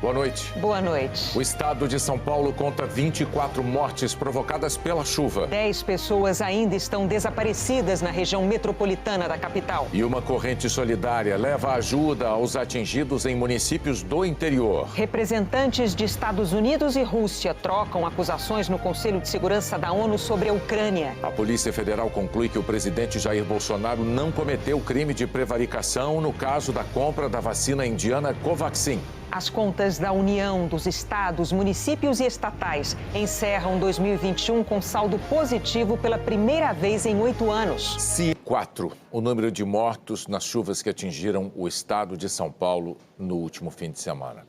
Boa noite. Boa noite. O estado de São Paulo conta 24 mortes provocadas pela chuva. 10 pessoas ainda estão desaparecidas na região metropolitana da capital. E uma corrente solidária leva ajuda aos atingidos em municípios do interior. Representantes de Estados Unidos e Rússia trocam acusações no Conselho de Segurança da ONU sobre a Ucrânia. A Polícia Federal conclui que o presidente Jair Bolsonaro não cometeu crime de prevaricação no caso da compra da vacina indiana Covaxin. As contas da União, dos estados, municípios e estatais encerram 2021 com saldo positivo pela primeira vez em 8 anos. 4. O número de mortos nas chuvas que atingiram o estado de São Paulo no último fim de semana.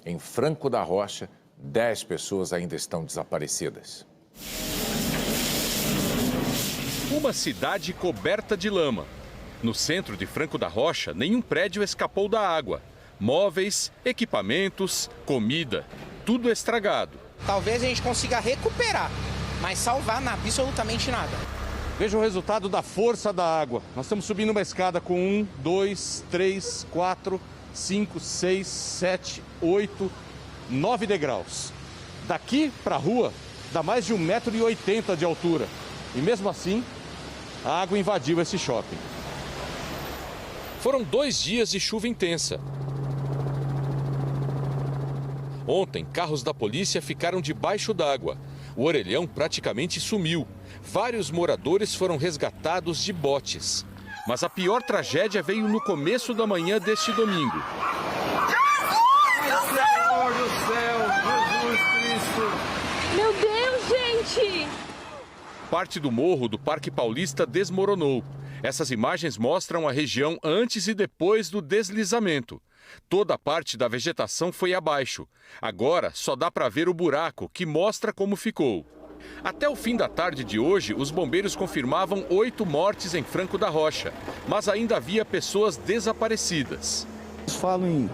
Em Franco da Rocha, 10 pessoas ainda estão desaparecidas. Uma cidade coberta de lama. No centro de Franco da Rocha, nenhum prédio escapou da água. Móveis, equipamentos, comida, tudo estragado. Talvez a gente consiga recuperar, mas salvar absolutamente nada. Veja o resultado da força da água. Nós estamos subindo uma escada com 1, 2, 3, 4, 5, 6, 7, 8, 9 degraus. Daqui para a rua dá mais de 1,80 m de altura. E mesmo assim, a água invadiu esse shopping. Foram 2 dias de chuva intensa. Ontem, carros da polícia ficaram debaixo d'água. O orelhão praticamente sumiu. Vários moradores foram resgatados de botes. Mas a pior tragédia veio no começo da manhã deste domingo. Senhor do céu, Jesus Cristo! Meu Deus, gente! Parte do morro do Parque Paulista desmoronou. Essas imagens mostram a região antes e depois do deslizamento. Toda a parte da vegetação foi abaixo. Agora só dá para ver o buraco, que mostra como ficou. Até o fim da tarde de hoje, os bombeiros confirmavam 8 mortes em Franco da Rocha, mas ainda havia pessoas desaparecidas. Eles falam em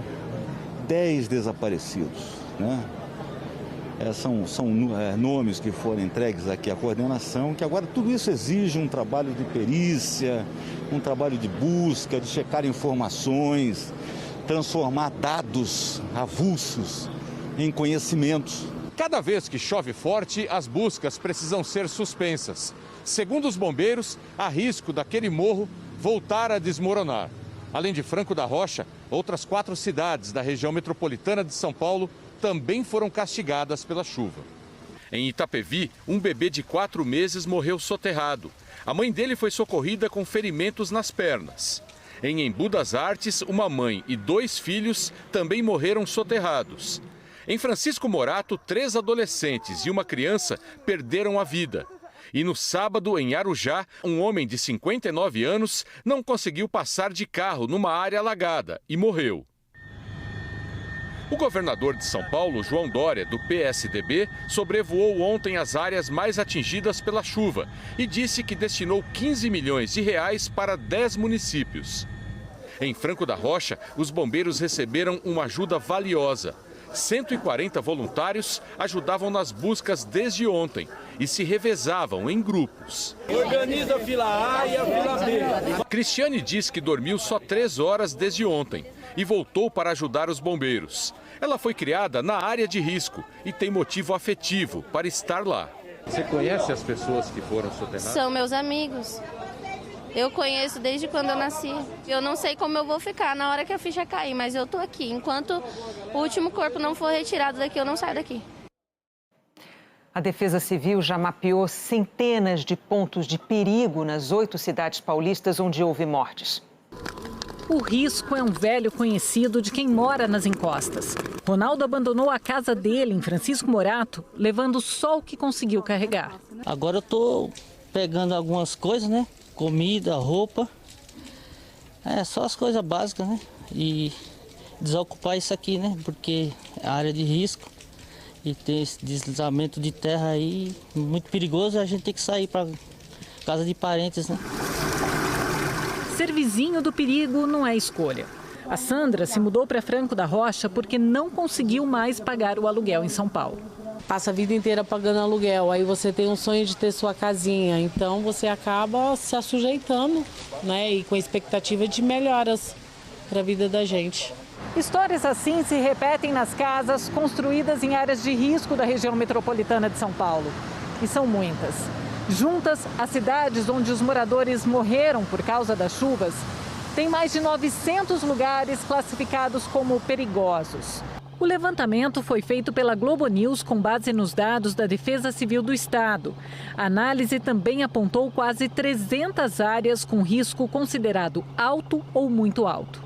10 desaparecidos, né? São nomes que foram entregues aqui à coordenação, que agora tudo isso exige um trabalho de perícia, um trabalho de busca, de checar informações, transformar dados avulsos em conhecimentos. Cada vez que chove forte, as buscas precisam ser suspensas. Segundo os bombeiros, há risco daquele morro voltar a desmoronar. Além de Franco da Rocha, outras 4 cidades da região metropolitana de São Paulo também foram castigadas pela chuva. Em Itapevi, um bebê de 4 meses morreu soterrado. A mãe dele foi socorrida com ferimentos nas pernas. Em Embu das Artes, uma mãe e 2 filhos também morreram soterrados. Em Francisco Morato, 3 adolescentes e uma criança perderam a vida. E no sábado, em Arujá, um homem de 59 anos não conseguiu passar de carro numa área alagada e morreu. O governador de São Paulo, João Dória, do PSDB, sobrevoou ontem as áreas mais atingidas pela chuva e disse que destinou 15 milhões de reais para 10 municípios. Em Franco da Rocha, os bombeiros receberam uma ajuda valiosa. 140 voluntários ajudavam nas buscas desde ontem e se revezavam em grupos. Organiza a fila A e a fila B. Cristiane diz que dormiu só 3 horas desde ontem e voltou para ajudar os bombeiros. Ela foi criada na área de risco e tem motivo afetivo para estar lá. Você conhece as pessoas que foram soterradas? São meus amigos. Eu conheço desde quando eu nasci. Eu não sei como eu vou ficar na hora que a ficha cair, mas eu tô aqui. Enquanto o último corpo não for retirado daqui, eu não saio daqui. A Defesa Civil já mapeou centenas de pontos de perigo nas 8 cidades paulistas onde houve mortes. O risco é um velho conhecido de quem mora nas encostas. Ronaldo abandonou a casa dele em Francisco Morato, levando só o que conseguiu carregar. Agora eu tô pegando algumas coisas, né? Comida, roupa. Só as coisas básicas, né? E desocupar isso aqui, né? Porque é área de risco e tem esse deslizamento de terra aí muito perigoso. A gente tem que sair para casa de parentes, né? Ser vizinho do perigo não é escolha. A Sandra se mudou para Franco da Rocha porque não conseguiu mais pagar o aluguel em São Paulo. Passa a vida inteira pagando aluguel, aí você tem um sonho de ter sua casinha, então você acaba se assujeitando, né? E com expectativa de melhoras para a vida da gente. Histórias assim se repetem nas casas construídas em áreas de risco da região metropolitana de São Paulo. E são muitas. Juntas, as cidades onde os moradores morreram por causa das chuvas têm mais de 900 lugares classificados como perigosos. O levantamento foi feito pela Globo News com base nos dados da Defesa Civil do Estado. A análise também apontou quase 300 áreas com risco considerado alto ou muito alto.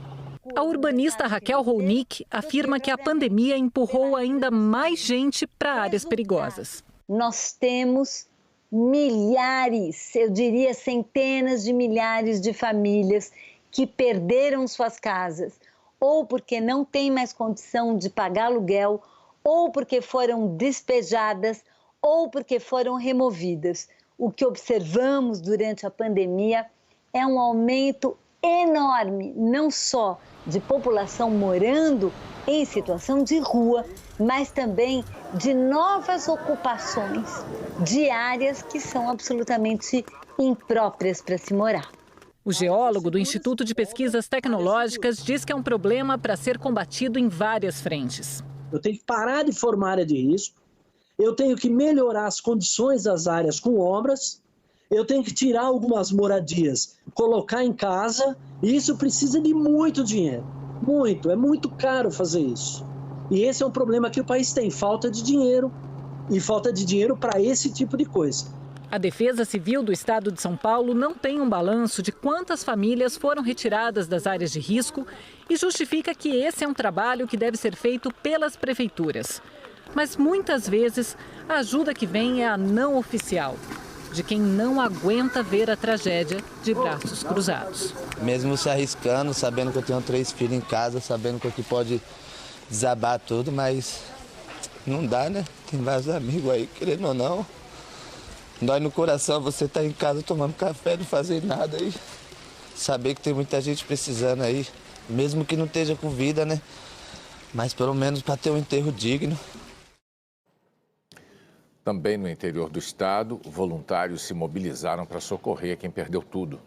A urbanista Raquel Rolnick afirma que a pandemia empurrou ainda mais gente para áreas perigosas. Nós temos milhares, eu diria centenas de milhares de famílias que perderam suas casas, ou porque não têm mais condição de pagar aluguel, ou porque foram despejadas, ou porque foram removidas. O que observamos durante a pandemia é um aumento enorme, não só de população morando em situação de rua, mas também de novas ocupações de áreas que são absolutamente impróprias para se morar. O geólogo do Instituto de Pesquisas Tecnológicas diz que é um problema para ser combatido em várias frentes. Eu tenho que parar de formar área de risco, eu tenho que melhorar as condições das áreas com obras, eu tenho que tirar algumas moradias, colocar em casa, e isso precisa de muito dinheiro. Muito, é muito caro fazer isso. E esse é um problema que o país tem, falta de dinheiro, e falta de dinheiro para esse tipo de coisa. A Defesa Civil do Estado de São Paulo não tem um balanço de quantas famílias foram retiradas das áreas de risco e justifica que esse é um trabalho que deve ser feito pelas prefeituras. Mas muitas vezes a ajuda que vem é a não oficial, de quem não aguenta ver a tragédia de braços cruzados. Mesmo se arriscando, sabendo que eu tenho 3 filhos em casa, sabendo que aqui pode desabar tudo, mas não dá, né? Tem vários amigos aí, querendo ou não. Dói no coração você estar em casa tomando café, não fazer nada aí. Saber que tem muita gente precisando aí, mesmo que não esteja com vida, né? Mas pelo menos para ter um enterro digno. Também no interior do estado, voluntários se mobilizaram para socorrer quem perdeu tudo.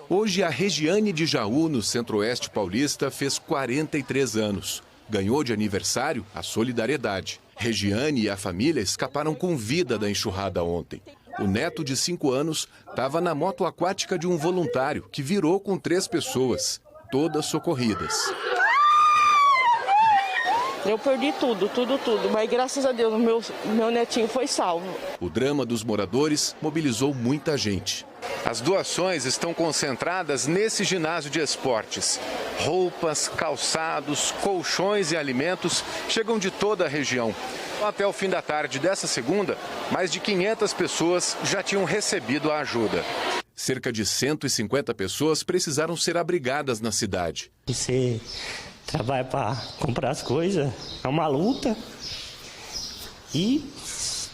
Hoje, a Regiane de Jaú, no centro-oeste paulista, fez 43 anos. Ganhou de aniversário a solidariedade. Regiane e a família escaparam com vida da enxurrada ontem. O neto de 5 anos estava na moto aquática de um voluntário que virou com 3 pessoas, todas socorridas. Eu perdi tudo, mas graças a Deus meu netinho foi salvo. O drama dos moradores mobilizou muita gente. As doações estão concentradas nesse ginásio de esportes. Roupas, calçados, colchões e alimentos chegam de toda a região. Até o fim da tarde dessa segunda, mais de 500 pessoas já tinham recebido a ajuda. Cerca de 150 pessoas precisaram ser abrigadas na cidade. Você trabalha para comprar as coisas, é uma luta e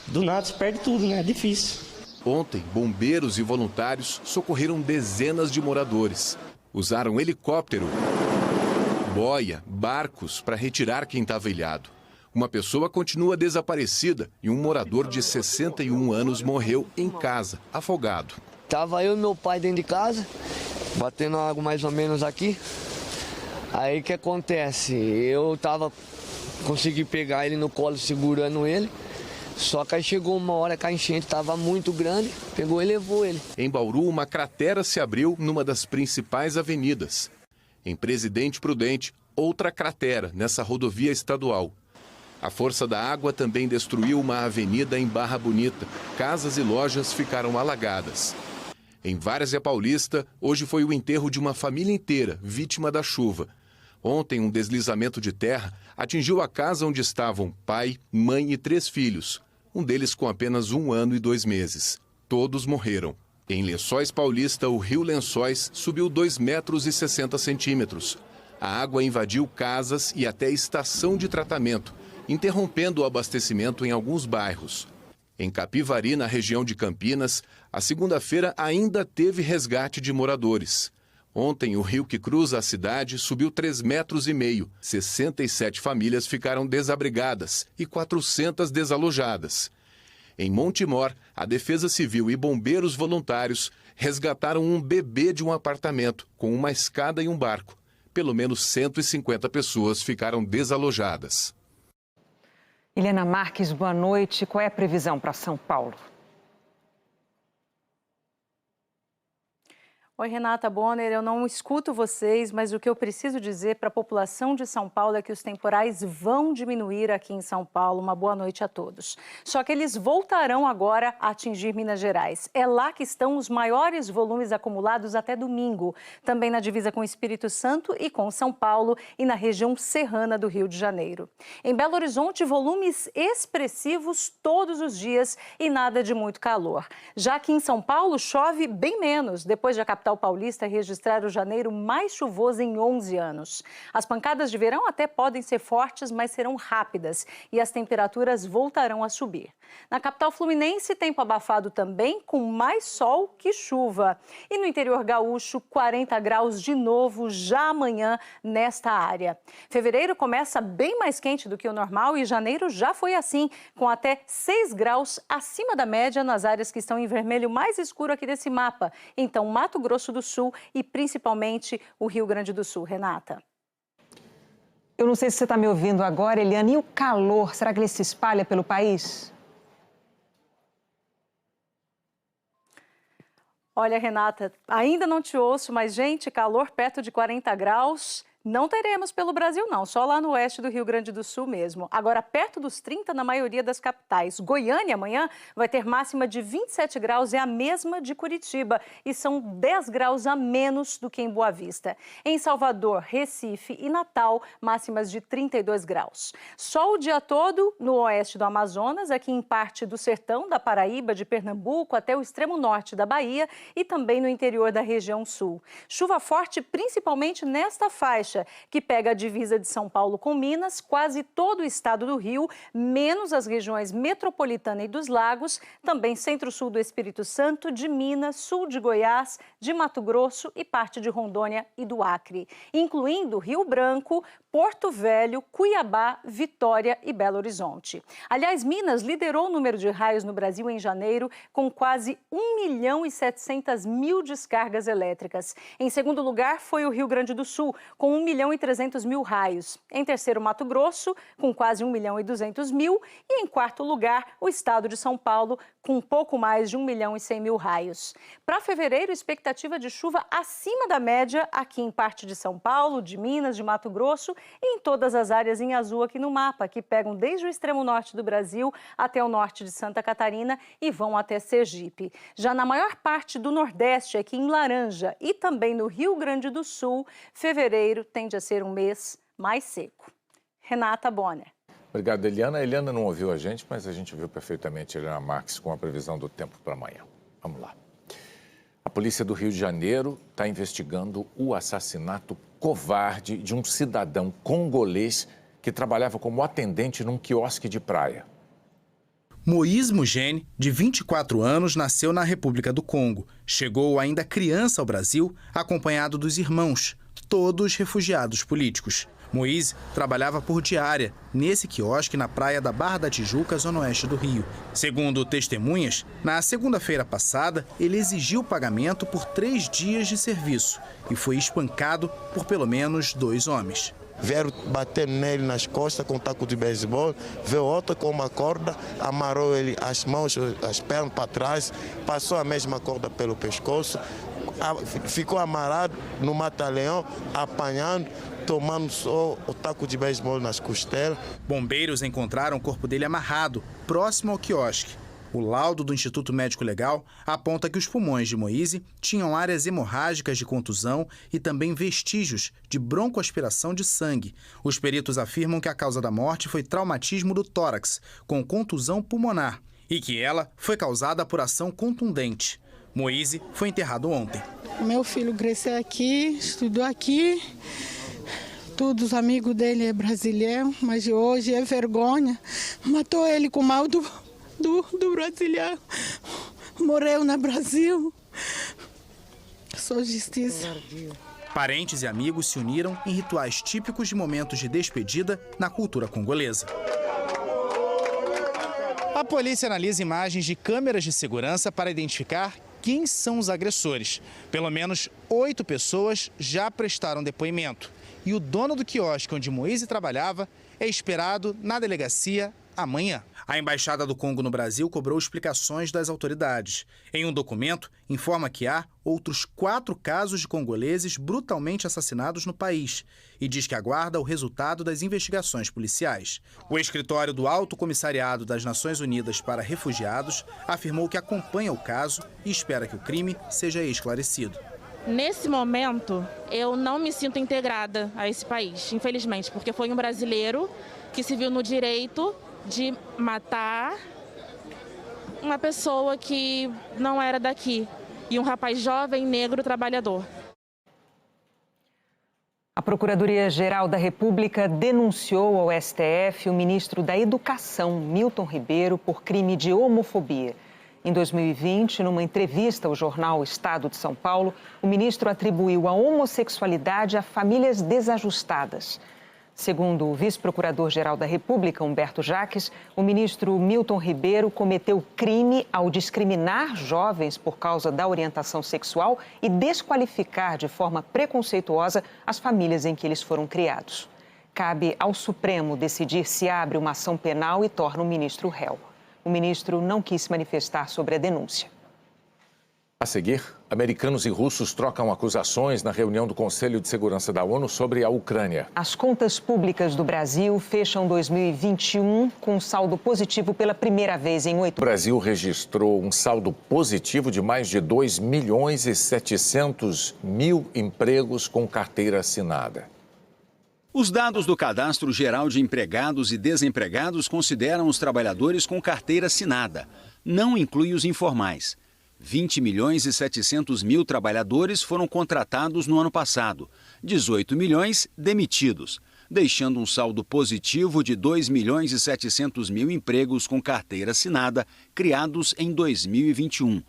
do nada se perde tudo, né? É difícil. Ontem, bombeiros e voluntários socorreram dezenas de moradores. Usaram helicóptero, boia, barcos para retirar quem estava ilhado. Uma pessoa continua desaparecida e um morador de 61 anos morreu em casa, afogado. Tava eu e meu pai dentro de casa, batendo água mais ou menos aqui. Aí o que acontece? Consegui pegar ele no colo segurando ele. Só que aí chegou uma hora que a enchente estava muito grande, pegou e levou ele. Em Bauru, uma cratera se abriu numa das principais avenidas. Em Presidente Prudente, outra cratera nessa rodovia estadual. A força da água também destruiu uma avenida em Barra Bonita. Casas e lojas ficaram alagadas. Em Várzea Paulista, hoje foi o enterro de uma família inteira, vítima da chuva. Ontem, um deslizamento de terra atingiu a casa onde estavam pai, mãe e 3 filhos. Um deles com apenas 1 ano e 2 meses. Todos morreram. Em Lençóis Paulista, o rio Lençóis subiu 2,60 metros. A água invadiu casas e até estação de tratamento, interrompendo o abastecimento em alguns bairros. Em Capivari, na região de Campinas, a segunda-feira ainda teve resgate de moradores. Ontem, o rio que cruza a cidade subiu 3,5 metros. 67 famílias ficaram desabrigadas e 400 desalojadas. Em Montemor, a Defesa Civil e bombeiros voluntários resgataram um bebê de um apartamento com uma escada e um barco. Pelo menos 150 pessoas ficaram desalojadas. Helena Marques, boa noite. Qual é a previsão para São Paulo? Oi, Renata Bonner, eu não escuto vocês, mas o que eu preciso dizer para a população de São Paulo é que os temporais vão diminuir aqui em São Paulo. Uma boa noite a todos. Só que eles voltarão agora a atingir Minas Gerais. É lá que estão os maiores volumes acumulados até domingo. Também na divisa com o Espírito Santo e com São Paulo e na região serrana do Rio de Janeiro. Em Belo Horizonte, volumes expressivos todos os dias e nada de muito calor. Já que em São Paulo chove bem menos, depois de a capital paulista registrar o janeiro mais chuvoso em 11 anos. As pancadas de verão até podem ser fortes, mas serão rápidas e as temperaturas voltarão a subir. Na capital fluminense, tempo abafado também, com mais sol que chuva. E no interior gaúcho, 40 graus de novo já amanhã nesta área. Fevereiro começa bem mais quente do que o normal e janeiro já foi assim, com até 6 graus acima da média nas áreas que estão em vermelho mais escuro aqui desse mapa. Então, Mato Grosso do Sul e principalmente o Rio Grande do Sul. Renata. Eu não sei se você está me ouvindo agora, Eliane. E o calor, será que ele se espalha pelo país? Olha, Renata, ainda não te ouço, mas, gente, calor perto de 40 graus... Não teremos pelo Brasil, não, só lá no oeste do Rio Grande do Sul mesmo. Agora, perto dos 30 na maioria das capitais. Goiânia, amanhã, vai ter máxima de 27 graus, é a mesma de Curitiba. E são 10 graus a menos do que em Boa Vista. Em Salvador, Recife e Natal, máximas de 32 graus. Sol o dia todo no oeste do Amazonas, aqui em parte do sertão da Paraíba, de Pernambuco, até o extremo norte da Bahia e também no interior da região sul. Chuva forte, principalmente nesta faixa, que pega a divisa de São Paulo com Minas, quase todo o estado do Rio, menos as regiões metropolitana e dos Lagos, também centro-sul do Espírito Santo, de Minas, sul de Goiás, de Mato Grosso e parte de Rondônia e do Acre, incluindo Rio Branco, Porto Velho, Cuiabá, Vitória e Belo Horizonte. Aliás, Minas liderou o número de raios no Brasil em janeiro, com quase 1.700.000 descargas elétricas. Em segundo lugar, foi o Rio Grande do Sul, com 1.300.000 raios. Em terceiro, Mato Grosso, com quase 1.200.000. E em quarto lugar, o estado de São Paulo, com um pouco mais de 1.100.000 raios. Para fevereiro, expectativa de chuva acima da média aqui em parte de São Paulo, de Minas, de Mato Grosso e em todas as áreas em azul aqui no mapa, que pegam desde o extremo norte do Brasil até o norte de Santa Catarina e vão até Sergipe. Já na maior parte do Nordeste, aqui em laranja e também no Rio Grande do Sul, fevereiro tende a ser um mês mais seco. Renata Bonner. Obrigado, Eliana. A Eliana não ouviu a gente, mas a gente viu perfeitamente a Helena Marques com a previsão do tempo para amanhã. Vamos lá. A polícia do Rio de Janeiro está investigando o assassinato covarde de um cidadão congolês que trabalhava como atendente num quiosque de praia. Moïse Mugene, de 24 anos, nasceu na República do Congo. Chegou ainda criança ao Brasil, acompanhado dos irmãos, todos refugiados políticos. Moïse trabalhava por diária nesse quiosque na praia da Barra da Tijuca, zona oeste do Rio. Segundo testemunhas, na segunda-feira passada, ele exigiu pagamento por 3 dias de serviço e foi espancado por pelo menos 2 homens. Vieram bater nele nas costas com um taco de beisebol, veio outro com uma corda, amarrou ele as mãos, as pernas para trás, passou a mesma corda pelo pescoço, ficou amarrado no mata-leão, apanhando, tomando só o taco de beisebol nas costelas. Bombeiros encontraram o corpo dele amarrado, próximo ao quiosque. O laudo do Instituto Médico Legal aponta que os pulmões de Moïse tinham áreas hemorrágicas de contusão e também vestígios de broncoaspiração de sangue. Os peritos afirmam que a causa da morte foi traumatismo do tórax, com contusão pulmonar, e que ela foi causada por ação contundente. Moïse foi enterrado ontem. Meu filho cresceu aqui, estudou aqui. Todos os amigos dele é brasileiro, mas hoje é vergonha. Matou ele com mal do brasileiro. Morreu no Brasil. Só justiça. Parentes e amigos se uniram em rituais típicos de momentos de despedida na cultura congolesa. A polícia analisa imagens de câmeras de segurança para identificar quem são os agressores. Pelo menos 8 pessoas já prestaram depoimento. e o dono do quiosque onde Moise trabalhava é esperado na delegacia amanhã. A Embaixada do Congo no Brasil cobrou explicações das autoridades. Em um documento, informa que há outros 4 casos de congoleses brutalmente assassinados no país e diz que aguarda o resultado das investigações policiais. O escritório do Alto Comissariado das Nações Unidas para Refugiados afirmou que acompanha o caso e espera que o crime seja esclarecido. Nesse momento, eu não me sinto integrada a esse país, infelizmente, porque foi um brasileiro que se viu no direito de matar uma pessoa que não era daqui e um rapaz jovem, negro, trabalhador. A Procuradoria-Geral da República denunciou ao STF o ministro da Educação, Milton Ribeiro, por crime de homofobia. Em 2020, numa entrevista ao jornal Estado de São Paulo, o ministro atribuiu a homossexualidade a famílias desajustadas. Segundo o vice-procurador-geral da República, Humberto Jacques, o ministro Milton Ribeiro cometeu crime ao discriminar jovens por causa da orientação sexual e desqualificar de forma preconceituosa as famílias em que eles foram criados. Cabe ao Supremo decidir se abre uma ação penal e torna o ministro réu. O ministro não quis se manifestar sobre a denúncia. A seguir, americanos e russos trocam acusações na reunião do Conselho de Segurança da ONU sobre a Ucrânia. As contas públicas do Brasil fecham 2021 com saldo positivo pela primeira vez em 8 anos. O Brasil registrou um saldo positivo de mais de 2.700.000 empregos com carteira assinada. Os dados do Cadastro Geral de Empregados e Desempregados consideram os trabalhadores com carteira assinada. Não inclui os informais. 20.700.000 trabalhadores foram contratados no ano passado, 18 milhões demitidos, deixando um saldo positivo de 2.700.000 empregos com carteira assinada criados em 2021.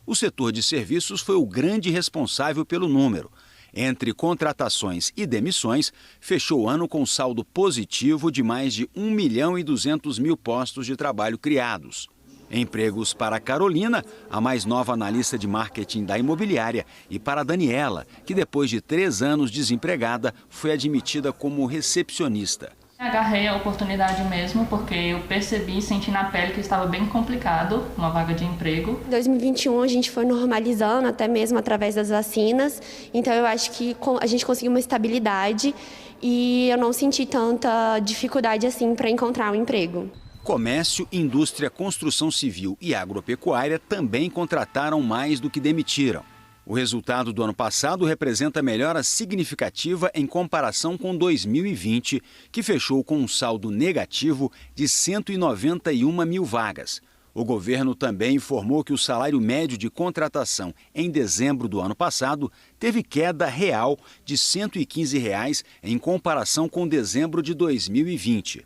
O setor de serviços foi o grande responsável pelo número. Entre contratações e demissões, fechou o ano com saldo positivo de mais de 1.200.000 postos de trabalho criados. Empregos para a Carolina, a mais nova analista de marketing da imobiliária, e para a Daniela, que depois de 3 anos desempregada, foi admitida como recepcionista. Agarrei a oportunidade mesmo, porque eu percebi e senti na pele que estava bem complicado uma vaga de emprego. Em 2021 a gente foi normalizando, até mesmo através das vacinas, então eu acho que a gente conseguiu uma estabilidade e eu não senti tanta dificuldade assim para encontrar um emprego. Comércio, indústria, construção civil e agropecuária também contrataram mais do que demitiram. O resultado do ano passado representa melhora significativa em comparação com 2020, que fechou com um saldo negativo de 191.000 vagas. O governo também informou que o salário médio de contratação em dezembro do ano passado teve queda real de R$ 115 em comparação com dezembro de 2020.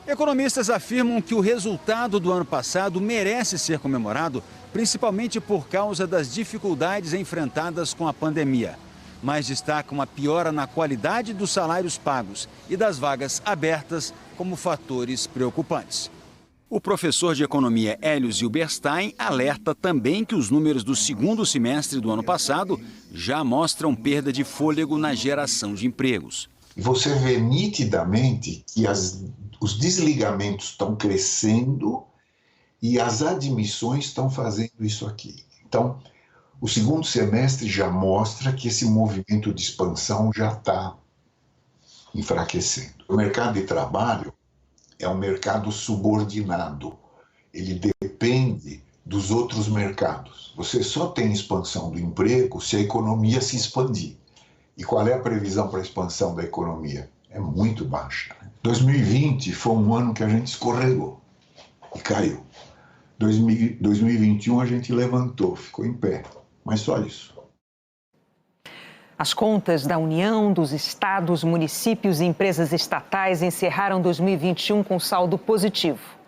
Economistas afirmam que o resultado do ano passado merece ser comemorado, principalmente por causa das dificuldades enfrentadas com a pandemia. Mas destacam a piora na qualidade dos salários pagos e das vagas abertas como fatores preocupantes. O professor de economia Hélio Zilberstein alerta também que os números do segundo semestre do ano passado já mostram perda de fôlego na geração de empregos. Você vê nitidamente que os desligamentos estão crescendo e as admissões estão fazendo isso aqui. Então, o segundo semestre já mostra que esse movimento de expansão já está enfraquecendo. O mercado de trabalho é um mercado subordinado. Ele depende dos outros mercados. Você só tem expansão do emprego se a economia se expandir. E qual é a previsão para a expansão da economia? É muito baixa. 2020 foi um ano que a gente escorregou e caiu. 2021 a gente levantou, ficou em pé, mas só isso. As contas da União, dos estados, municípios e empresas estatais encerraram 2021 com saldo positivo.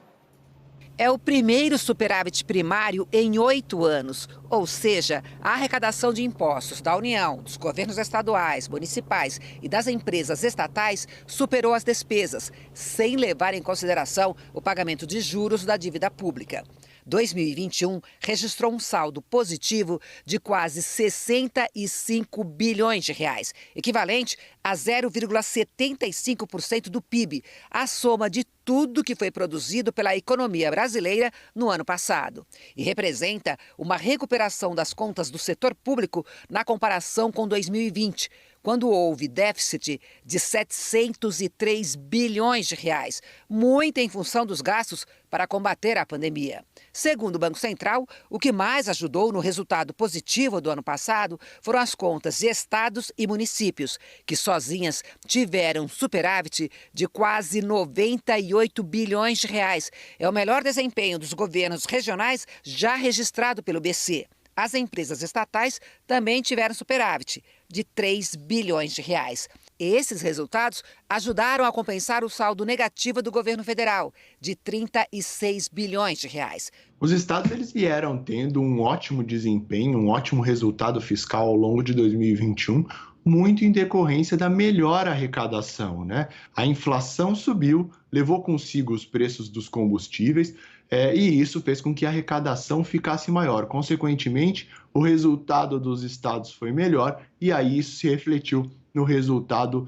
É o primeiro superávit primário em 8 anos, ou seja, a arrecadação de impostos da União, dos governos estaduais, municipais e das empresas estatais superou as despesas, sem levar em consideração o pagamento de juros da dívida pública. 2021 registrou um saldo positivo de quase 65 bilhões de reais, equivalente a 0,75% do PIB, a soma de tudo que foi produzido pela economia brasileira no ano passado. E representa uma recuperação das contas do setor público na comparação com 2020, quando houve déficit de 703 bilhões de reais, muito em função dos gastos para combater a pandemia. Segundo o Banco Central, o que mais ajudou no resultado positivo do ano passado foram as contas de estados e municípios, que sozinhas tiveram superávit de quase 98 bilhões de reais. É o melhor desempenho dos governos regionais já registrado pelo BC. As empresas estatais também tiveram superávit de 3 bilhões de reais. Esses resultados ajudaram a compensar o saldo negativo do governo federal, de 36 bilhões de reais. Os estados eles vieram tendo um ótimo desempenho, um ótimo resultado fiscal ao longo de 2021, muito em decorrência da melhor arrecadação, né? A inflação subiu, levou consigo os preços dos combustíveis, e isso fez com que a arrecadação ficasse maior. Consequentemente, o resultado dos estados foi melhor e aí isso se refletiu no resultado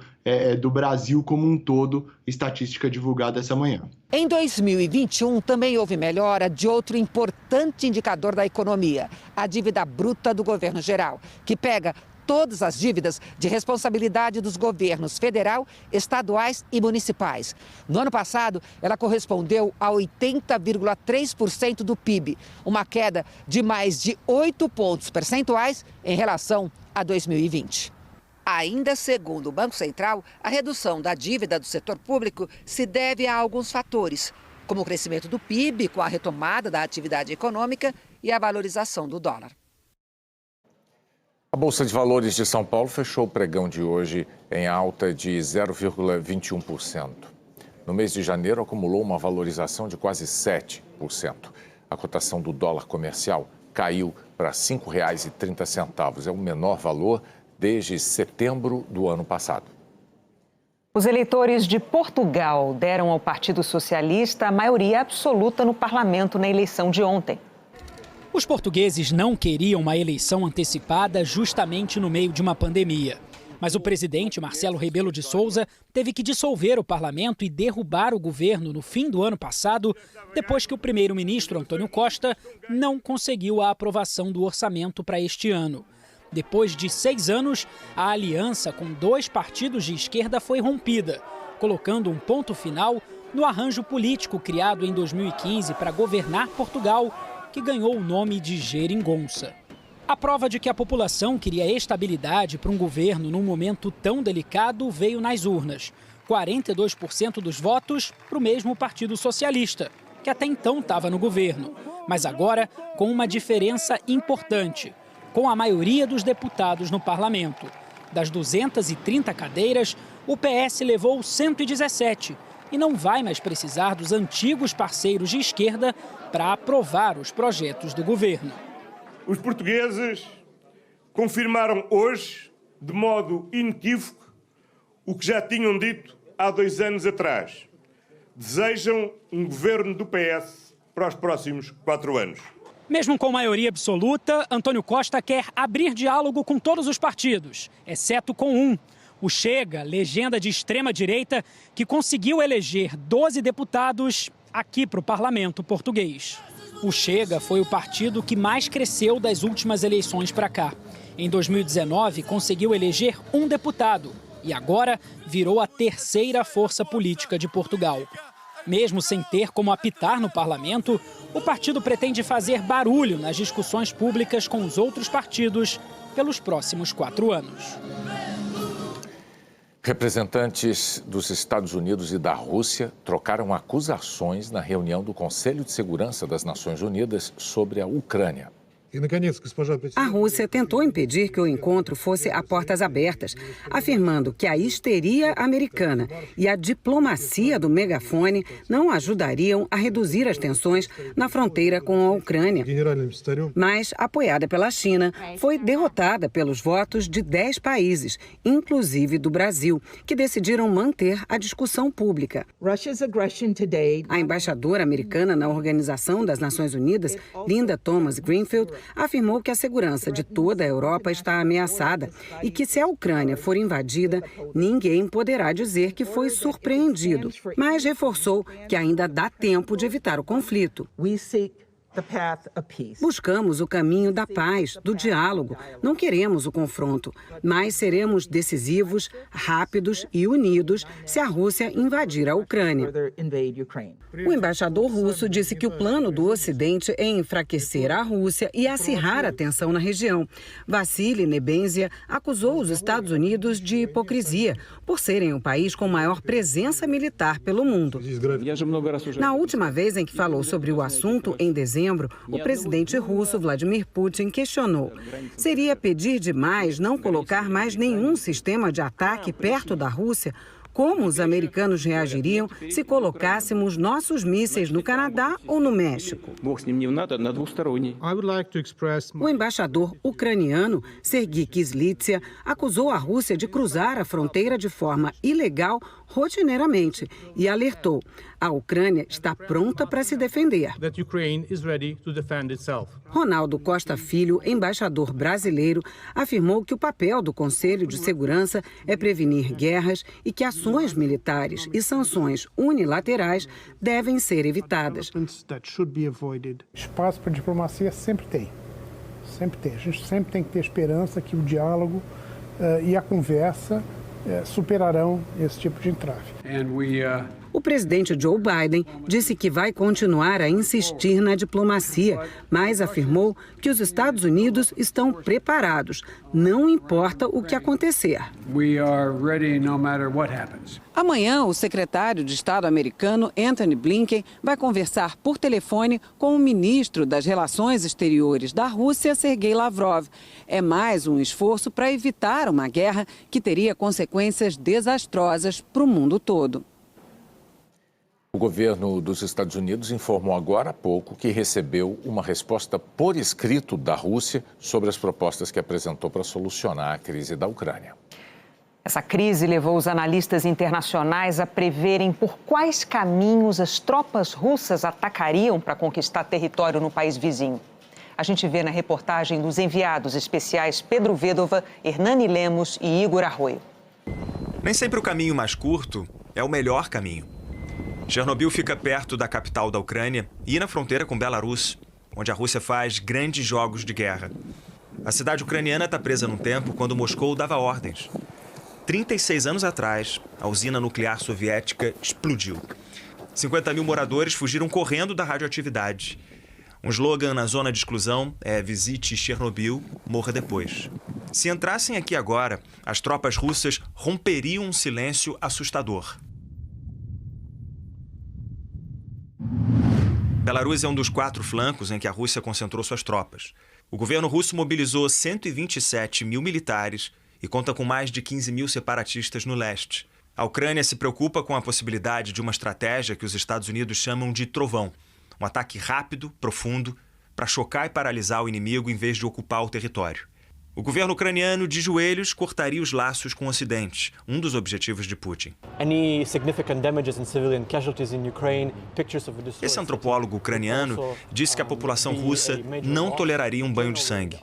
do Brasil como um todo, estatística divulgada essa manhã. Em 2021, também houve melhora de outro importante indicador da economia, a dívida bruta do governo geral, que pega todas as dívidas de responsabilidade dos governos federal, estaduais e municipais. No ano passado, ela correspondeu a 80,3% do PIB, uma queda de mais de 8 pontos percentuais em relação a 2020. Ainda segundo o Banco Central, a redução da dívida do setor público se deve a alguns fatores, como o crescimento do PIB com a retomada da atividade econômica e a valorização do dólar. A Bolsa de Valores de São Paulo fechou o pregão de hoje em alta de 0,21%. No mês de janeiro, acumulou uma valorização de quase 7%. A cotação do dólar comercial caiu para R$ 5,30. É o menor valor desde setembro do ano passado. Os eleitores de Portugal deram ao Partido Socialista a maioria absoluta no parlamento na eleição de ontem. Os portugueses não queriam uma eleição antecipada justamente no meio de uma pandemia. Mas o presidente Marcelo Rebelo de Sousa teve que dissolver o parlamento e derrubar o governo no fim do ano passado, depois que o primeiro-ministro Antônio Costa não conseguiu a aprovação do orçamento para este ano. Depois de 6 anos, a aliança com 2 partidos de esquerda foi rompida, colocando um ponto final no arranjo político criado em 2015 para governar Portugal, que ganhou o nome de Geringonça. A prova de que a população queria estabilidade para um governo num momento tão delicado veio nas urnas. 42% dos votos para o mesmo Partido Socialista, que até então estava no governo, mas agora com uma diferença importante, com a maioria dos deputados no parlamento. Das 230 cadeiras, o PS levou 117 e não vai mais precisar dos antigos parceiros de esquerda para aprovar os projetos do governo. Os portugueses confirmaram hoje, de modo inequívoco, o que já tinham dito há 2 anos atrás. Desejam um governo do PS para os próximos 4 anos. Mesmo com maioria absoluta, Antônio Costa quer abrir diálogo com todos os partidos, exceto com um. O Chega, legenda de extrema-direita, que conseguiu eleger 12 deputados aqui para o parlamento português. O Chega foi o partido que mais cresceu das últimas eleições para cá. Em 2019, conseguiu eleger 1 deputado e agora virou a 3ª força política de Portugal. Mesmo sem ter como apitar no parlamento, o partido pretende fazer barulho nas discussões públicas com os outros partidos pelos próximos 4 anos. Representantes dos Estados Unidos e da Rússia trocaram acusações na reunião do Conselho de Segurança das Nações Unidas sobre a Ucrânia. A Rússia tentou impedir que o encontro fosse a portas abertas, afirmando que a histeria americana e a diplomacia do megafone não ajudariam a reduzir as tensões na fronteira com a Ucrânia. Mas, apoiada pela China, foi derrotada pelos votos de 10 países, inclusive do Brasil, que decidiram manter a discussão pública. A embaixadora americana na Organização das Nações Unidas, Linda Thomas-Greenfield, afirmou que a segurança de toda a Europa está ameaçada e que, se a Ucrânia for invadida, ninguém poderá dizer que foi surpreendido, mas reforçou que ainda dá tempo de evitar o conflito. Buscamos o caminho da paz, do diálogo. Não queremos o confronto, mas seremos decisivos, rápidos e unidos se a Rússia invadir a Ucrânia. O embaixador russo disse que o plano do Ocidente é enfraquecer a Rússia e acirrar a tensão na região. Vassily Nebenzia acusou os Estados Unidos de hipocrisia, por serem o país com maior presença militar pelo mundo. Na última vez em que falou sobre o assunto, em dezembro, o presidente russo Vladimir Putin questionou: seria pedir demais não colocar mais nenhum sistema de ataque perto da Rússia? Como os americanos reagiriam se colocássemos nossos mísseis no Canadá ou no México? O embaixador ucraniano, Sergiy Kyslytsya, acusou a Rússia de cruzar a fronteira de forma ilegal rotineiramente e alertou: a Ucrânia está pronta para se defender. Ronaldo Costa Filho, embaixador brasileiro, afirmou que o papel do Conselho de Segurança é prevenir guerras e que ações militares e sanções unilaterais devem ser evitadas. Espaço para diplomacia sempre tem. Sempre tem. A gente sempre tem que ter esperança que o diálogo e a conversa superarão esse tipo de entrave. O presidente Joe Biden disse que vai continuar a insistir na diplomacia, mas afirmou que os Estados Unidos estão preparados, não importa o que acontecer. Amanhã, o secretário de Estado americano, Antony Blinken, vai conversar por telefone com o ministro das Relações Exteriores da Rússia, Sergei Lavrov. É mais um esforço para evitar uma guerra que teria consequências desastrosas para o mundo todo. O governo dos Estados Unidos informou agora há pouco que recebeu uma resposta por escrito da Rússia sobre as propostas que apresentou para solucionar a crise da Ucrânia. Essa crise levou os analistas internacionais a preverem por quais caminhos as tropas russas atacariam para conquistar território no país vizinho. A gente vê na reportagem dos enviados especiais Pedro Vedova, Hernani Lemos e Igor Arroio. Nem sempre o caminho mais curto é o melhor caminho. Chernobyl fica perto da capital da Ucrânia e na fronteira com Belarus, onde a Rússia faz grandes jogos de guerra. A cidade ucraniana está presa num tempo quando Moscou dava ordens. 36 anos atrás, a usina nuclear soviética explodiu. 50 mil moradores fugiram correndo da radioatividade. Um slogan na zona de exclusão é "Visite Chernobyl, morra depois". Se entrassem aqui agora, as tropas russas romperiam um silêncio assustador. Belarus é um dos 4 flancos em que a Rússia concentrou suas tropas. O governo russo mobilizou 127 mil militares e conta com mais de 15 mil separatistas no leste. A Ucrânia se preocupa com a possibilidade de uma estratégia que os Estados Unidos chamam de trovão. Um ataque rápido, profundo, para chocar e paralisar o inimigo em vez de ocupar o território. O governo ucraniano, de joelhos, cortaria os laços com o Ocidente, um dos objetivos de Putin. Esse antropólogo ucraniano disse que a população russa não toleraria um banho de sangue.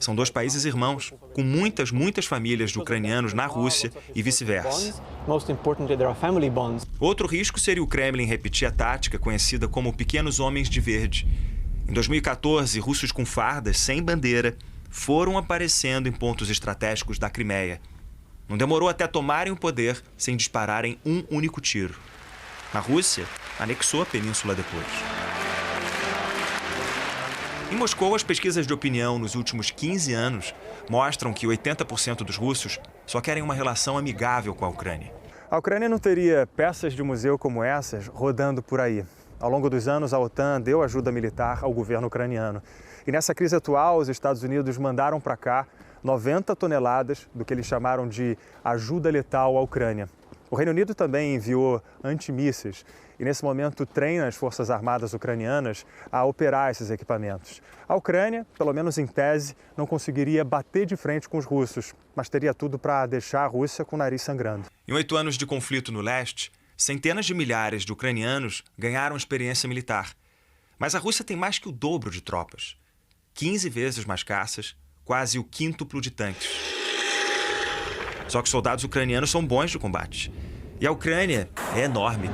São 2 países irmãos, com muitas famílias de ucranianos na Rússia e vice-versa. Outro risco seria o Kremlin repetir a tática conhecida como Pequenos Homens de Verde. Em 2014, russos com fardas, sem bandeira, foram aparecendo em pontos estratégicos da Crimeia. Não demorou até tomarem o poder sem dispararem um único tiro. A Rússia anexou a península depois. Em Moscou, as pesquisas de opinião nos últimos 15 anos mostram que 80% dos russos só querem uma relação amigável com a Ucrânia. A Ucrânia não teria peças de museu como essas rodando por aí. Ao longo dos anos, a OTAN deu ajuda militar ao governo ucraniano. E nessa crise atual, os Estados Unidos mandaram para cá 90 toneladas do que eles chamaram de ajuda letal à Ucrânia. O Reino Unido também enviou antimísseis e, nesse momento, treina as Forças Armadas ucranianas a operar esses equipamentos. A Ucrânia, pelo menos em tese, não conseguiria bater de frente com os russos, mas teria tudo para deixar a Rússia com o nariz sangrando. Em 8 anos de conflito no leste, centenas de milhares de ucranianos ganharam experiência militar. Mas a Rússia tem mais que o dobro de tropas. 15 vezes mais caças, quase o quíntuplo de tanques. Só que os soldados ucranianos são bons de combate. E a Ucrânia é enorme.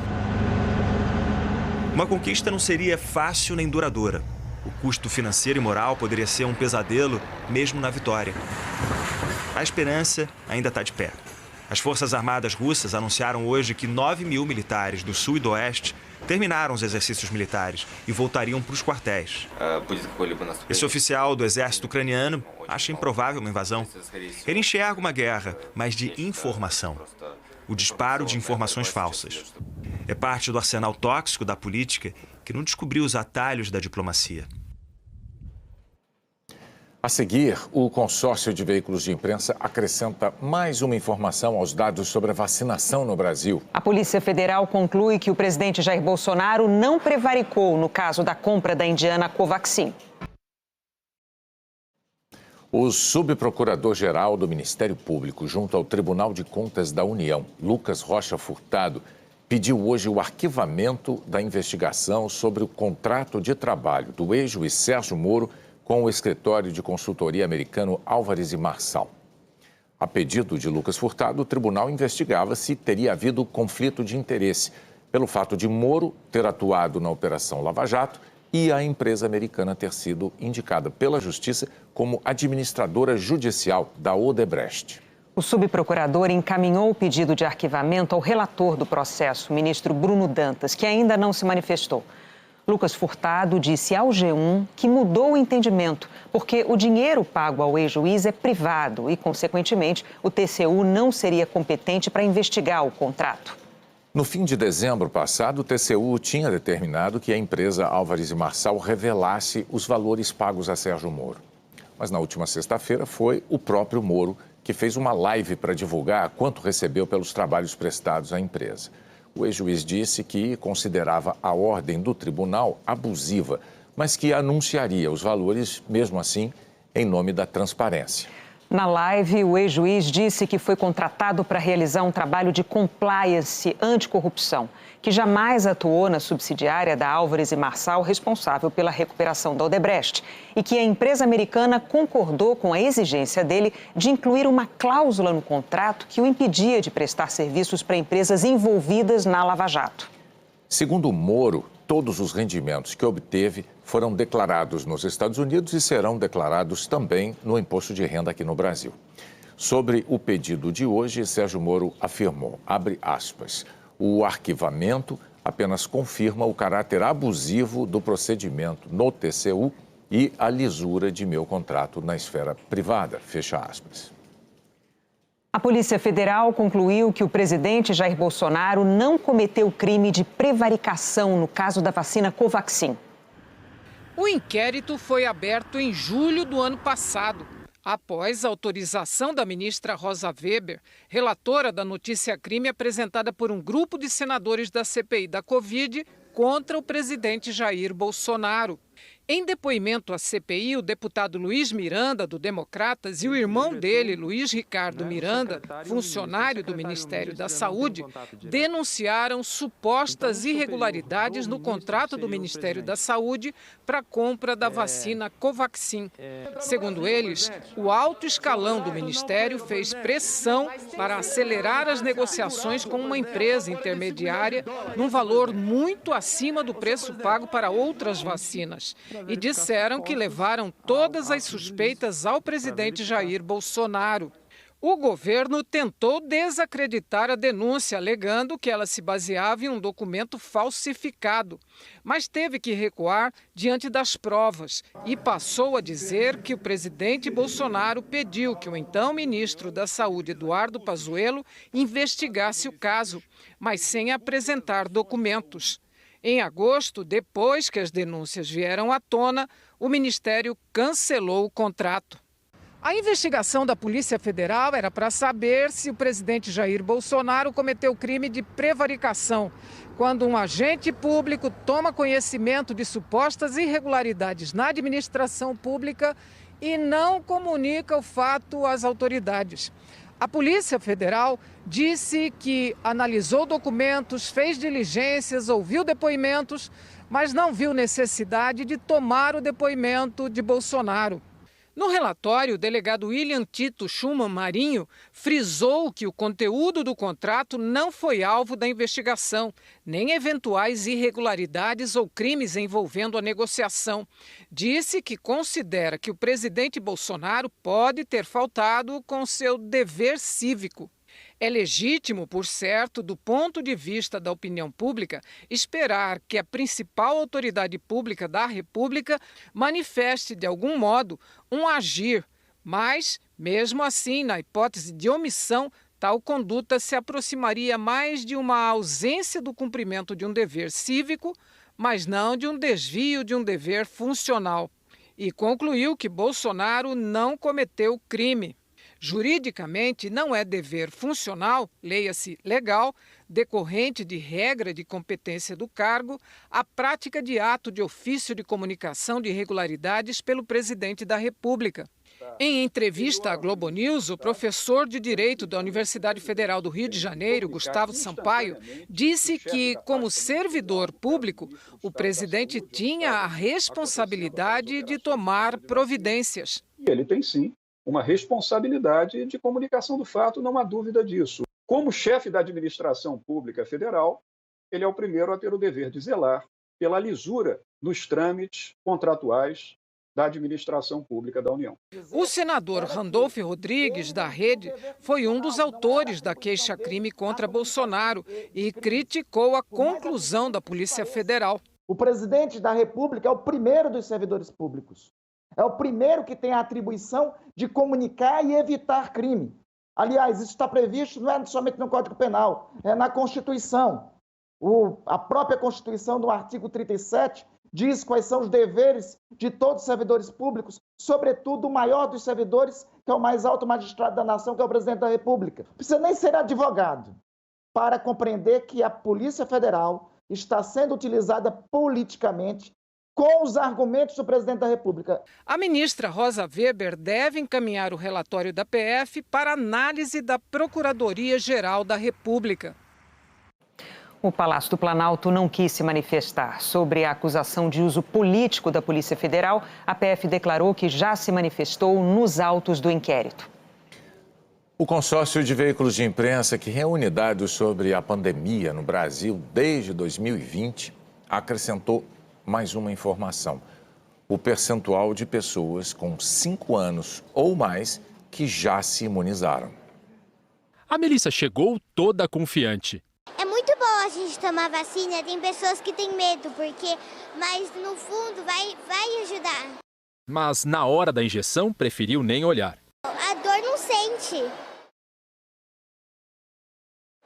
Uma conquista não seria fácil nem duradoura. O custo financeiro e moral poderia ser um pesadelo, mesmo na vitória. A esperança ainda está de pé. As Forças Armadas russas anunciaram hoje que 9 mil militares do sul e do oeste terminaram os exercícios militares e voltariam para os quartéis. Esse oficial do exército ucraniano acha improvável uma invasão. Ele enxerga uma guerra, mas de informação. O disparo de informações falsas. É parte do arsenal tóxico da política que não descobriu os atalhos da diplomacia. A seguir, o consórcio de veículos de imprensa acrescenta mais uma informação aos dados sobre a vacinação no Brasil. A Polícia Federal conclui que o presidente Jair Bolsonaro não prevaricou no caso da compra da indiana Covaxin. O subprocurador-geral do Ministério Público junto ao Tribunal de Contas da União, Lucas Rocha Furtado, pediu hoje o arquivamento da investigação sobre o contrato de trabalho do ex-juiz Sérgio Moro com o escritório de consultoria americano Álvares e Marçal. A pedido de Lucas Furtado, o tribunal investigava se teria havido conflito de interesse pelo fato de Moro ter atuado na Operação Lava Jato e a empresa americana ter sido indicada pela Justiça como administradora judicial da Odebrecht. O subprocurador encaminhou o pedido de arquivamento ao relator do processo, o ministro Bruno Dantas, que ainda não se manifestou. Lucas Furtado disse ao G1 que mudou o entendimento, porque o dinheiro pago ao ex-juiz é privado e, consequentemente, o TCU não seria competente para investigar o contrato. No fim de dezembro passado, o TCU tinha determinado que a empresa Álvares e Marçal revelasse os valores pagos a Sérgio Moro. Mas na última sexta-feira foi o próprio Moro que fez uma live para divulgar quanto recebeu pelos trabalhos prestados à empresa. O ex-juiz disse que considerava a ordem do tribunal abusiva, mas que anunciaria os valores, mesmo assim, em nome da transparência. Na live, o ex-juiz disse que foi contratado para realizar um trabalho de compliance anticorrupção, que jamais atuou na subsidiária da Álvares e Marçal, responsável pela recuperação da Odebrecht, e que a empresa americana concordou com a exigência dele de incluir uma cláusula no contrato que o impedia de prestar serviços para empresas envolvidas na Lava Jato. Segundo o Moro, todos os rendimentos que obteve foram declarados nos Estados Unidos e serão declarados também no imposto de renda aqui no Brasil. Sobre o pedido de hoje, Sérgio Moro afirmou, abre aspas, o arquivamento apenas confirma o caráter abusivo do procedimento no TCU e a lisura de meu contrato na esfera privada, fecha aspas. A Polícia Federal concluiu que o presidente Jair Bolsonaro não cometeu crime de prevaricação no caso da vacina Covaxin. O inquérito foi aberto em julho do ano passado, após a autorização da ministra Rosa Weber, relatora da notícia-crime apresentada por um grupo de senadores da CPI da Covid contra o presidente Jair Bolsonaro. Em depoimento à CPI, o deputado Luiz Miranda, do Democratas, e o irmão dele, Luiz Ricardo Miranda, funcionário do Ministério da Saúde, denunciaram supostas irregularidades no contrato do Ministério da Saúde para a compra da vacina Covaxin. Segundo eles, o alto escalão do Ministério fez pressão para acelerar as negociações com uma empresa intermediária num valor muito acima do preço pago para outras vacinas. E disseram que levaram todas as suspeitas ao presidente Jair Bolsonaro. O governo tentou desacreditar a denúncia, alegando que ela se baseava em um documento falsificado, mas teve que recuar diante das provas e passou a dizer que o presidente Bolsonaro pediu que o então ministro da Saúde, Eduardo Pazuello, investigasse o caso, mas sem apresentar documentos. Em agosto, depois que as denúncias vieram à tona, o Ministério cancelou o contrato. A investigação da Polícia Federal era para saber se o presidente Jair Bolsonaro cometeu crime de prevaricação, quando um agente público toma conhecimento de supostas irregularidades na administração pública e não comunica o fato às autoridades. A Polícia Federal disse que analisou documentos, fez diligências, ouviu depoimentos, mas não viu necessidade de tomar o depoimento de Bolsonaro. No relatório, o delegado William Tito Schumann Marinho frisou que o conteúdo do contrato não foi alvo da investigação, nem eventuais irregularidades ou crimes envolvendo a negociação. Disse que considera que o presidente Bolsonaro pode ter faltado com seu dever cívico. É legítimo, por certo, do ponto de vista da opinião pública, esperar que a principal autoridade pública da República manifeste, de algum modo, um agir. Mas, mesmo assim, na hipótese de omissão, tal conduta se aproximaria mais de uma ausência do cumprimento de um dever cívico, mas não de um desvio de um dever funcional. E concluiu que Bolsonaro não cometeu crime. Juridicamente, não é dever funcional, leia-se legal, decorrente de regra de competência do cargo, a prática de ato de ofício de comunicação de irregularidades pelo presidente da República. Em entrevista à Globo News, o professor de Direito da Universidade Federal do Rio de Janeiro, Gustavo Sampaio, disse que, como servidor público, o presidente tinha a responsabilidade de tomar providências. Ele tem sim uma responsabilidade de comunicação do fato, não há dúvida disso. Como chefe da administração pública federal, ele é o primeiro a ter o dever de zelar pela lisura nos trâmites contratuais da administração pública da União. O senador Randolfo Rodrigues, da Rede, foi um dos autores da queixa-crime contra Bolsonaro e criticou a conclusão da Polícia Federal. O presidente da República é o primeiro dos servidores públicos. É o primeiro que tem a atribuição de comunicar e evitar crime. Aliás, isso está previsto não é somente no Código Penal, é na Constituição. A própria Constituição, no artigo 37, diz quais são os deveres de todos os servidores públicos, sobretudo o maior dos servidores, que é o mais alto magistrado da nação, que é o presidente da República. Não precisa nem ser advogado para compreender que a Polícia Federal está sendo utilizada politicamente com os argumentos do presidente da República. A ministra Rosa Weber deve encaminhar o relatório da PF para análise da Procuradoria-Geral da República. O Palácio do Planalto não quis se manifestar sobre a acusação de uso político da Polícia Federal. A PF declarou que já se manifestou nos autos do inquérito. O consórcio de veículos de imprensa que reúne dados sobre a pandemia no Brasil desde 2020 acrescentou mais uma informação: o percentual de pessoas com 5 anos ou mais que já se imunizaram. A Melissa chegou toda confiante. É muito bom a gente tomar vacina, tem pessoas que têm medo, mas no fundo vai ajudar. Mas na hora da injeção preferiu nem olhar. A dor não sente.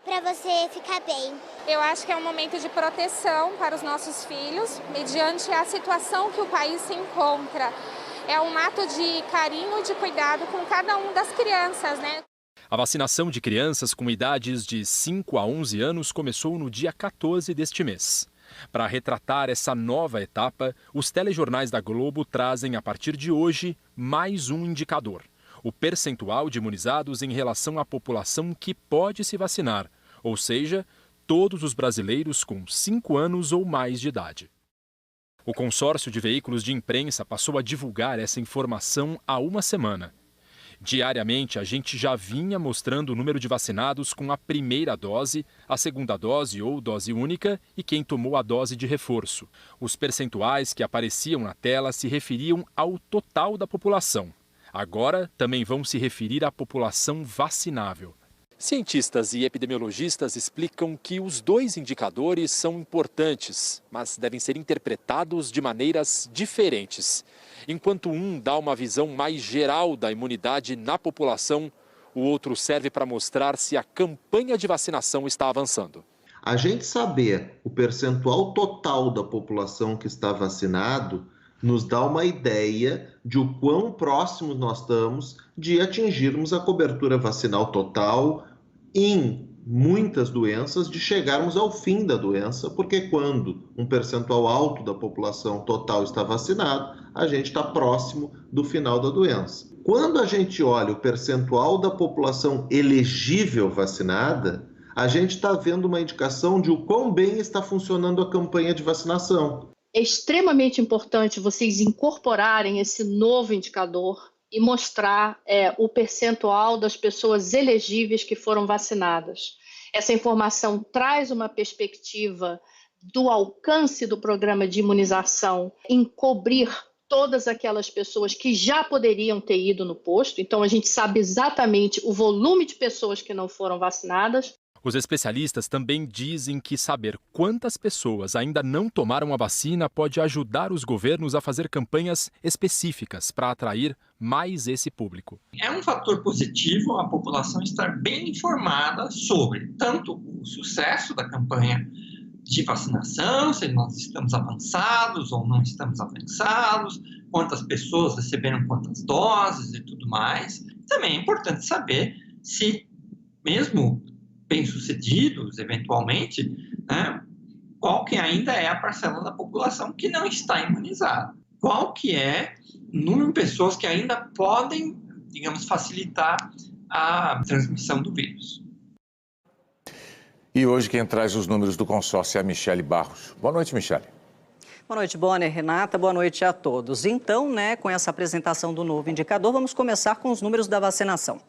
Para você ficar bem. Eu acho que é um momento de proteção para os nossos filhos, mediante a situação que o país se encontra. É um ato de carinho e de cuidado com cada uma das crianças, né? A vacinação de crianças com idades de 5 a 11 anos começou no dia 14 deste mês. Para retratar essa nova etapa, os telejornais da Globo trazem, a partir de hoje, mais um indicador: o percentual de imunizados em relação à população que pode se vacinar, ou seja, todos os brasileiros com 5 anos ou mais de idade. O consórcio de veículos de imprensa passou a divulgar essa informação há uma semana. Diariamente, a gente já vinha mostrando o número de vacinados com a primeira dose, a segunda dose ou dose única e quem tomou a dose de reforço. Os percentuais que apareciam na tela se referiam ao total da população. Agora, também vão se referir à população vacinável. Cientistas e epidemiologistas explicam que os dois indicadores são importantes, mas devem ser interpretados de maneiras diferentes. Enquanto um dá uma visão mais geral da imunidade na população, o outro serve para mostrar se a campanha de vacinação está avançando. A gente saber o percentual total da população que está vacinado nos dá uma ideia de o quão próximos nós estamos de atingirmos a cobertura vacinal total em muitas doenças, de chegarmos ao fim da doença, porque quando um percentual alto da população total está vacinado, a gente está próximo do final da doença. Quando a gente olha o percentual da população elegível vacinada, a gente está vendo uma indicação de o quão bem está funcionando a campanha de vacinação. É extremamente importante vocês incorporarem esse novo indicador e mostrar o percentual das pessoas elegíveis que foram vacinadas. Essa informação traz uma perspectiva do alcance do programa de imunização em cobrir todas aquelas pessoas que já poderiam ter ido no posto. Então, a gente sabe exatamente o volume de pessoas que não foram vacinadas. Os especialistas também dizem que saber quantas pessoas ainda não tomaram a vacina pode ajudar os governos a fazer campanhas específicas para atrair mais esse público. É um fator positivo a população estar bem informada sobre tanto o sucesso da campanha de vacinação, se nós estamos avançados ou não estamos avançados, quantas pessoas receberam quantas doses e tudo mais. Também é importante saber se, mesmo bem-sucedidos, eventualmente, né, qual que ainda é a parcela da população que não está imunizada. Qual que é o número de pessoas que ainda podem, digamos, facilitar a transmissão do vírus. E hoje quem traz os números do consórcio é a Michele Barros. Boa noite, Michele. Boa noite, Bonner, Renata, boa noite a todos. Então, com essa apresentação do novo indicador, vamos começar com os números da vacinação.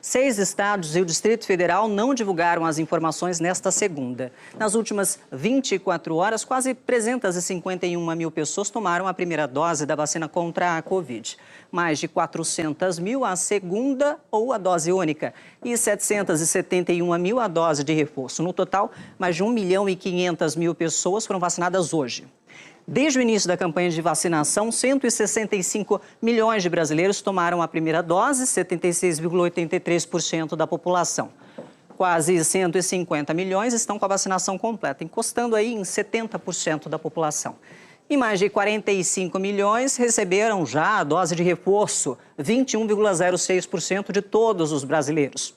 6 estados e o Distrito Federal não divulgaram as informações nesta segunda. Nas últimas 24 horas, quase 351 mil pessoas tomaram a primeira dose da vacina contra a Covid. Mais de 400 mil a segunda ou a dose única e 771 mil a dose de reforço. No total, mais de 1.500.000 pessoas foram vacinadas hoje. Desde o início da campanha de vacinação, 165 milhões de brasileiros tomaram a primeira dose, 76,83% da população. Quase 150 milhões estão com a vacinação completa, encostando aí em 70% da população. E mais de 45 milhões receberam já a dose de reforço, 21,06% de todos os brasileiros.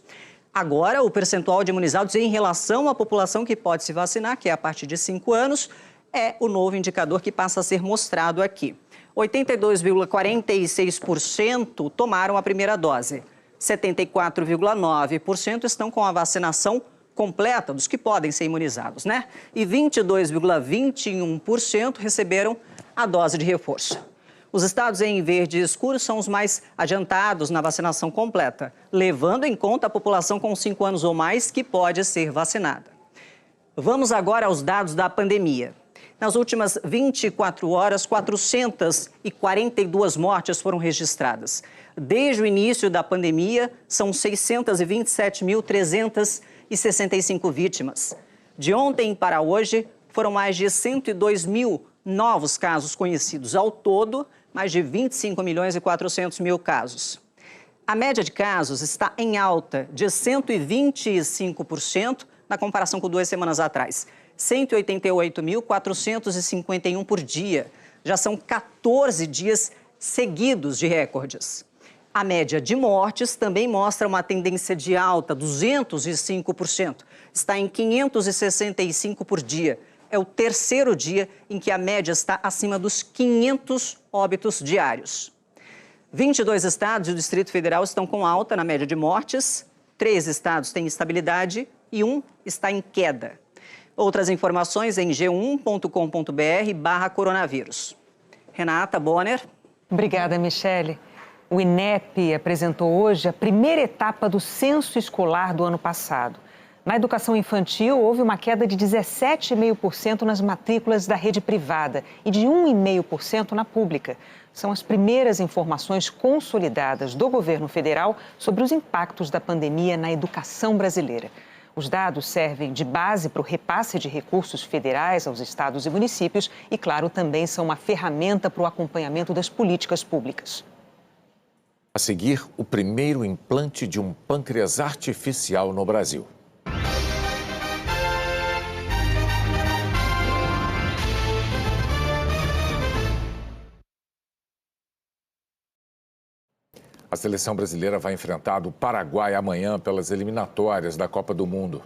Agora, o percentual de imunizados em relação à população que pode se vacinar, que é a partir de 5 anos, é o novo indicador que passa a ser mostrado aqui. 82,46% tomaram a primeira dose. 74,9% estão com a vacinação completa dos que podem ser imunizados, E 22,21% receberam a dose de reforço. Os estados em verde escuro são os mais adiantados na vacinação completa, levando em conta a população com 5 anos ou mais que pode ser vacinada. Vamos agora aos dados da pandemia. Nas últimas 24 horas, 442 mortes foram registradas. Desde o início da pandemia, são 627.365 vítimas. De ontem para hoje, foram mais de 102 mil novos casos conhecidos. Ao todo, mais de 25.400.000 casos. A média de casos está em alta de 125% na comparação com 2 semanas atrás. 188.451 por dia. Já são 14 dias seguidos de recordes. A média de mortes também mostra uma tendência de alta, 205%. Está em 565 por dia. É o terceiro dia em que a média está acima dos 500 óbitos diários. 22 estados e o Distrito Federal estão com alta na média de mortes. 3 estados têm estabilidade e 1 está em queda. Outras informações em g1.com.br/coronavírus. Renata, Bonner. Obrigada, Michele. O INEP apresentou hoje a primeira etapa do censo escolar do ano passado. Na educação infantil, houve uma queda de 17,5% nas matrículas da rede privada e de 1,5% na pública. São as primeiras informações consolidadas do governo federal sobre os impactos da pandemia na educação brasileira. Os dados servem de base para o repasse de recursos federais aos estados e municípios e, claro, também são uma ferramenta para o acompanhamento das políticas públicas. A seguir, o primeiro implante de um pâncreas artificial no Brasil. A seleção brasileira vai enfrentar o Paraguai amanhã pelas eliminatórias da Copa do Mundo.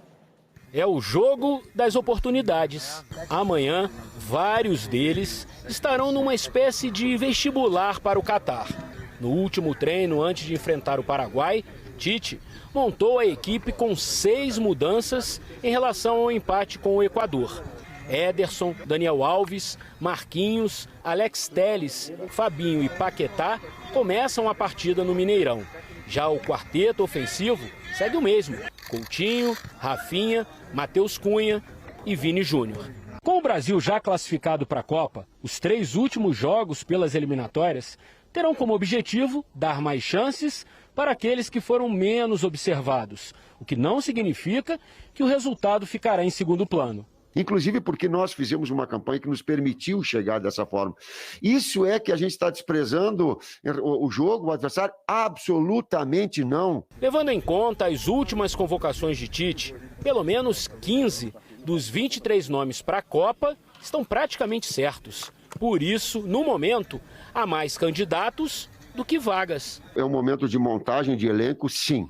É o jogo das oportunidades. Amanhã, vários deles estarão numa espécie de vestibular para o Catar. No último treino, antes de enfrentar o Paraguai, Tite montou a equipe com 6 mudanças em relação ao empate com o Equador. Ederson, Daniel Alves, Marquinhos, Alex Telles, Fabinho e Paquetá começam a partida no Mineirão. Já o quarteto ofensivo segue o mesmo: Coutinho, Rafinha, Matheus Cunha e Vini Júnior. Com o Brasil já classificado para a Copa, os 3 últimos jogos pelas eliminatórias terão como objetivo dar mais chances para aqueles que foram menos observados, o que não significa que o resultado ficará em segundo plano. Inclusive porque nós fizemos uma campanha que nos permitiu chegar dessa forma. Isso é que a gente está desprezando o jogo, o adversário? Absolutamente não. Levando em conta as últimas convocações de Tite, pelo menos 15 dos 23 nomes para a Copa estão praticamente certos. Por isso, no momento, há mais candidatos do que vagas. É um momento de montagem de elenco, sim.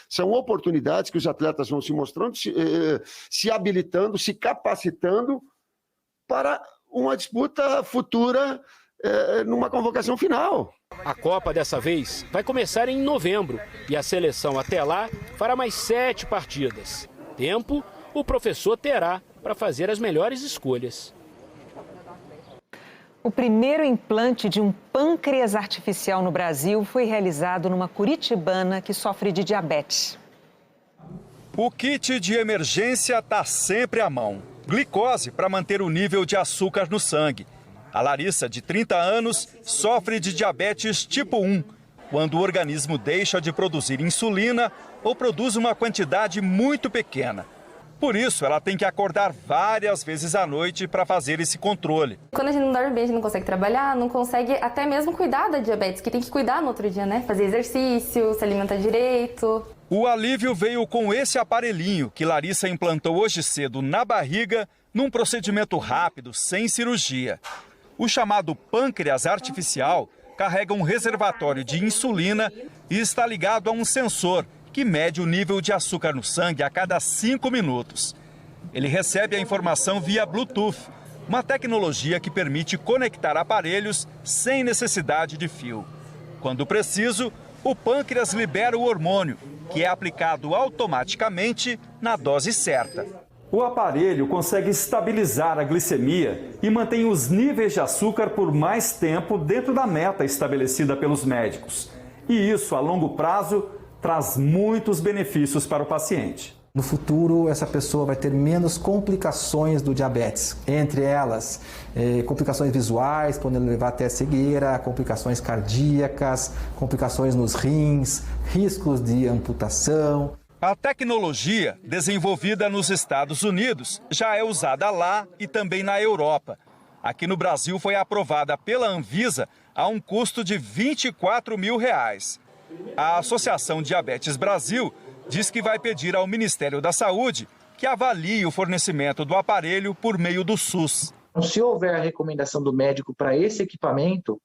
São oportunidades que os atletas vão se mostrando, se habilitando, se capacitando para uma disputa futura numa convocação final. A Copa dessa vez vai começar em novembro e a seleção até lá fará mais 7 partidas. Tempo o professor terá para fazer as melhores escolhas. O primeiro implante de um pâncreas artificial no Brasil foi realizado numa curitibana que sofre de diabetes. O kit de emergência está sempre à mão. Glicose para manter o nível de açúcar no sangue. A Larissa, de 30 anos, sofre de diabetes tipo 1, quando o organismo deixa de produzir insulina ou produz uma quantidade muito pequena. Por isso, ela tem que acordar várias vezes à noite para fazer esse controle. Quando a gente não dorme bem, a gente não consegue trabalhar, não consegue até mesmo cuidar da diabetes, que tem que cuidar no outro dia, né? Fazer exercício, se alimentar direito. O alívio veio com esse aparelhinho que Larissa implantou hoje cedo na barriga, num procedimento rápido, sem cirurgia. O chamado pâncreas artificial carrega um reservatório de insulina e está ligado a um sensor que mede o nível de açúcar no sangue a cada 5 minutos. Ele recebe a informação via Bluetooth, uma tecnologia que permite conectar aparelhos sem necessidade de fio. Quando preciso, o pâncreas libera o hormônio, que é aplicado automaticamente na dose certa. O aparelho consegue estabilizar a glicemia e mantém os níveis de açúcar por mais tempo dentro da meta estabelecida pelos médicos. E isso, a longo prazo, traz muitos benefícios para o paciente. No futuro, essa pessoa vai ter menos complicações do diabetes, entre elas complicações visuais, podendo levar até cegueira, complicações cardíacas, complicações nos rins, riscos de amputação. A tecnologia, desenvolvida nos Estados Unidos, já é usada lá e também na Europa. Aqui no Brasil foi aprovada pela Anvisa a um custo de R$ 24 mil. A Associação Diabetes Brasil diz que vai pedir ao Ministério da Saúde que avalie o fornecimento do aparelho por meio do SUS. Se houver a recomendação do médico para esse equipamento,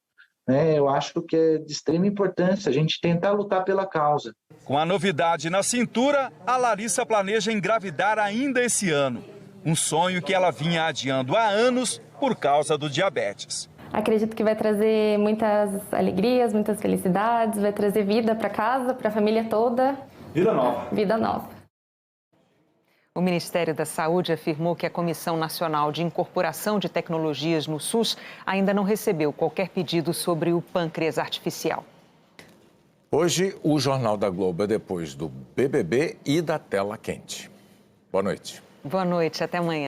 eu acho que é de extrema importância a gente tentar lutar pela causa. Com a novidade na cintura, a Larissa planeja engravidar ainda esse ano. Um sonho que ela vinha adiando há anos por causa do diabetes. Acredito que vai trazer muitas alegrias, muitas felicidades, vai trazer vida para casa, para a família toda. Vida nova. Vida nova. O Ministério da Saúde afirmou que a Comissão Nacional de Incorporação de Tecnologias no SUS ainda não recebeu qualquer pedido sobre o pâncreas artificial. Hoje, o Jornal da Globo é depois do BBB e da Tela Quente. Boa noite. Boa noite, até amanhã.